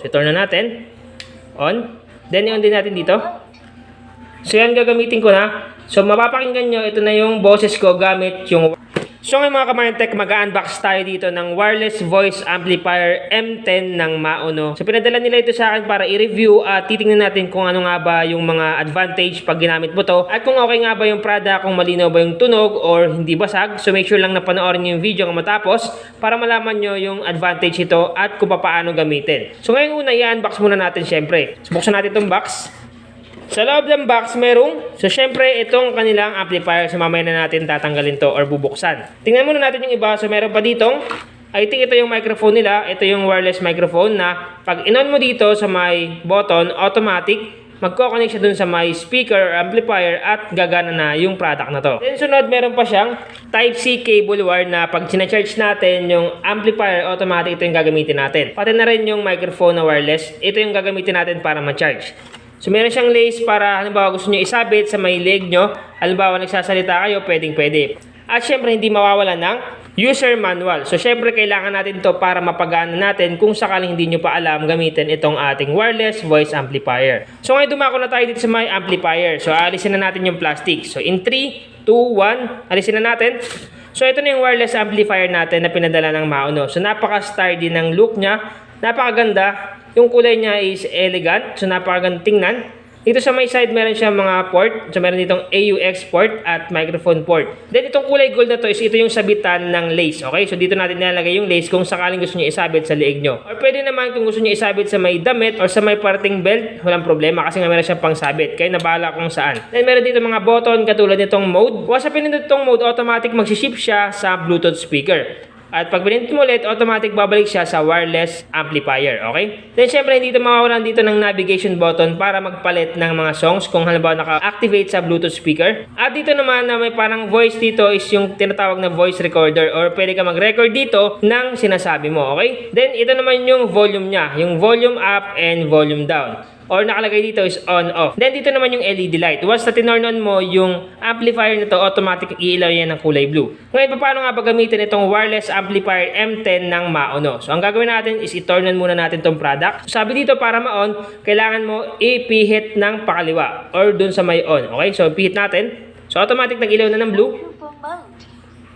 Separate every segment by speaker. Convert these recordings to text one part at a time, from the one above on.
Speaker 1: So, turn na natin. On. Then, i-on din natin dito. So, yan gagamitin ko na. So, mapapakinggan nyo, ito na yung boses ko gamit yung... So ngayon mga ka-Marintech, mag-unbox tayo dito ng wireless voice amplifier M10 ng Maono. So pinadala nila ito sa akin para i-review at titingnan natin kung ano nga ba yung mga advantage pag ginamit mo to at kung okay nga ba yung product, kung malinaw ba yung tunog or hindi basag. So make sure lang na panoorin nyo yung video kung matapos para malaman nyo yung advantage ito at kung paano gamitin. So ngayon una, i-unbox muna natin syempre. So buksan natin itong box. Sa loob ng box, so syempre, itong kanilang amplifier. So mamaya na natin tatanggalin to or bubuksan. Tingnan muna natin yung iba. So meron pa ditong, I think ito yung microphone nila. Ito yung wireless microphone na pag in-on mo dito sa may button, automatic, magko-connect siya dun sa may speaker or amplifier at gagana na yung product na to. Then sunod, meron pa siyang Type-C cable wire na pag sina-charge natin yung amplifier, automatic ito yung gagamitin natin. Pati na rin yung microphone na wireless, ito yung gagamitin natin para ma-charge. So meron siyang lace para halimbawa gusto nyo isabit sa may leg nyo. Halimbawa nagsasalita kayo, pwedeng-pwede. At syempre hindi mawawala ng user manual. So syempre kailangan natin to para mapagana natin kung sakaling hindi nyo pa alam gamitin itong ating wireless voice amplifier. So ngayon dumako na tayo dito sa may amplifier. So alisin na natin yung plastic. So in 3, 2, 1, alisin na natin. So ito na yung wireless amplifier natin na pinadala ng Maono. So napaka-sturdy ng look niya. Napakaganda. Yung kulay niya is elegant. So napakaganda tingnan. Dito sa may side meron siya mga port. So meron ditong AUX port at microphone port. Then itong kulay gold na to is ito yung sabitan ng lace. Okay? So dito natin nilalagay yung lace kung sakaling gusto niyo isabit sa leeg nyo. Or pwede naman kung gusto niyo isabit sa may damit or sa may parting belt. Walang problema kasi nga meron siyang pang sabit. Kaya nabahala kung saan. Then meron dito mga button katulad nitong mode. Once sa pinindot itong mode, automatic magsiship siya sa Bluetooth speaker. At pag pinindot mo ulit, automatic babalik siya sa wireless amplifier, okay? Then syempre hindi ito mawawalan dito ng navigation button para magpalit ng mga songs kung halimbawa naka-activate sa Bluetooth speaker. At dito naman na may parang voice dito is yung tinatawag na voice recorder or pwede ka mag-record dito ng sinasabi mo, okay? Then ito naman yung volume niya, yung volume up and volume down. Or nakalagay dito is on off. Then dito naman yung LED light. Once na tinorn on mo yung amplifier nito, automatic iilaw yan ng kulay blue. Ngayon, paano nga ba gamitin itong wireless amplifier M10 ng Maono? So ang gagawin natin is i-turn on muna natin itong product. So, sabi dito para ma-on, kailangan mo ipihit ng pakaliwa or dun sa may on. Okay? So pihit natin. So automatic nag-ilaw na ng blue.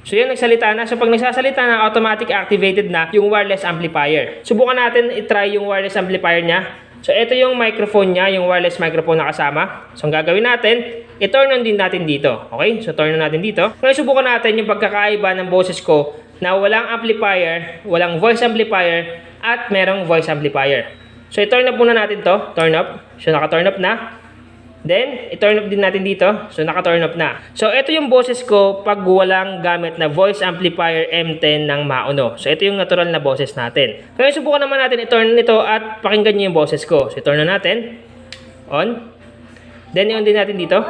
Speaker 1: So yan, nagsalita na. So pag nagsasalita na, automatic activated na yung wireless amplifier. Subukan natin i-try yung wireless amplifier niya. So ito yung microphone niya, yung wireless microphone na kasama. So ang gagawin natin, i-turn on din natin dito. Okay? So turn on natin dito. Ngayon subukan natin yung pagkakaiba ng boses ko na walang amplifier, walang voice amplifier, at merong voice amplifier. So i-turn up muna natin to. Turn up. So naka-turn up na. Then, i-turn up din natin dito. So, naka-turn up na. So, ito yung boses ko pag walang gamit na voice amplifier M10 ng Maono. So, ito yung natural na boses natin. Kaya subukan naman natin i-turn nito at pakinggan nyo yung boses ko. So, i-turn na natin. On. Then, i-on din natin dito.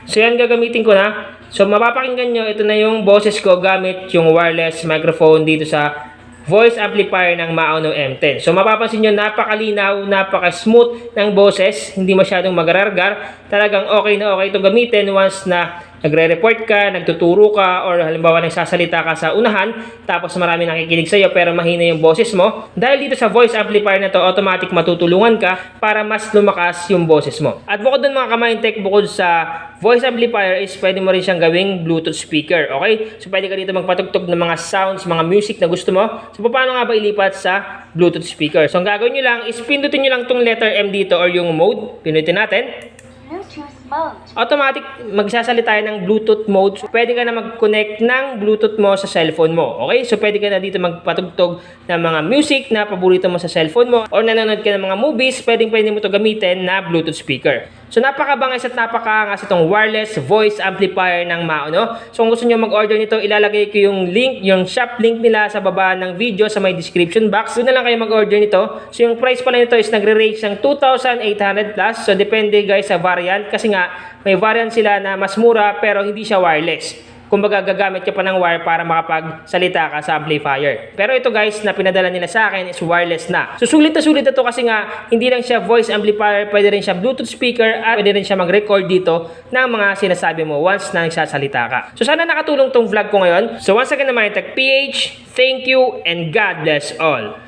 Speaker 1: So, yan gagamitin ko na. So, mapapakinggan nyo, ito na yung boses ko gamit yung wireless microphone dito sa voice amplifier ng Maono M10. So mapapansin nyo, napakalinaw, napaka-smooth ng boses, hindi masyadong magarargar. Talagang okay na okay itong gamitin once na nagre-report ka, nagtuturo ka, or halimbawa nagsasalita ka sa unahan, tapos marami nakikinig sa'yo pero mahina yung boses mo. Dahil dito sa voice amplifier na to, automatic matutulungan ka para mas lumakas yung boses mo. At bukod dun mga ka-Marintech, bukod sa voice amplifier is pwede mo rin siyang gawing Bluetooth speaker, okay? So pwede ka dito magpatugtog ng mga sounds, mga music na gusto mo. So paano nga ba ilipat sa Bluetooth speaker? So ang gagawin nyo lang is pindutin nyo lang tong letter M dito or yung mode. Pindutin natin.
Speaker 2: Bluetooth mode.
Speaker 1: Automatic magsasalita ng Bluetooth mode. So, pwede ka na mag-connect ng Bluetooth mo sa cellphone mo. Okay? So, pwede ka na dito magpatugtog ng mga music na paborito mo sa cellphone mo or nanonood ka ng mga movies, pwede mo to gamitin na Bluetooth speaker. So, napakabangis at napakaangas itong wireless voice amplifier ng Maono. So, kung gusto nyo mag-order nito, ilalagay ko yung link, yung shop link nila sa baba ng video sa may description box. Doon na lang kayo mag-order nito. So, yung price pala nito is nagre-range ng 2,800 plus. So, depende guys sa variant kasi nga may variant sila na mas mura pero hindi siya wireless. Kumbaga gagamit ka pa ng wire para makapagsalita ka sa amplifier. Pero ito guys na pinadala nila sa akin is wireless na. So sulit na sulit ito kasi nga hindi lang siya voice amplifier, pwede rin siya Bluetooth speaker at pwede rin siya mag-record dito ng mga sinasabi mo once na nagsasalita ka. So sana nakatulong tong vlog ko ngayon. So once again naman, Tech PH, thank you and God bless all.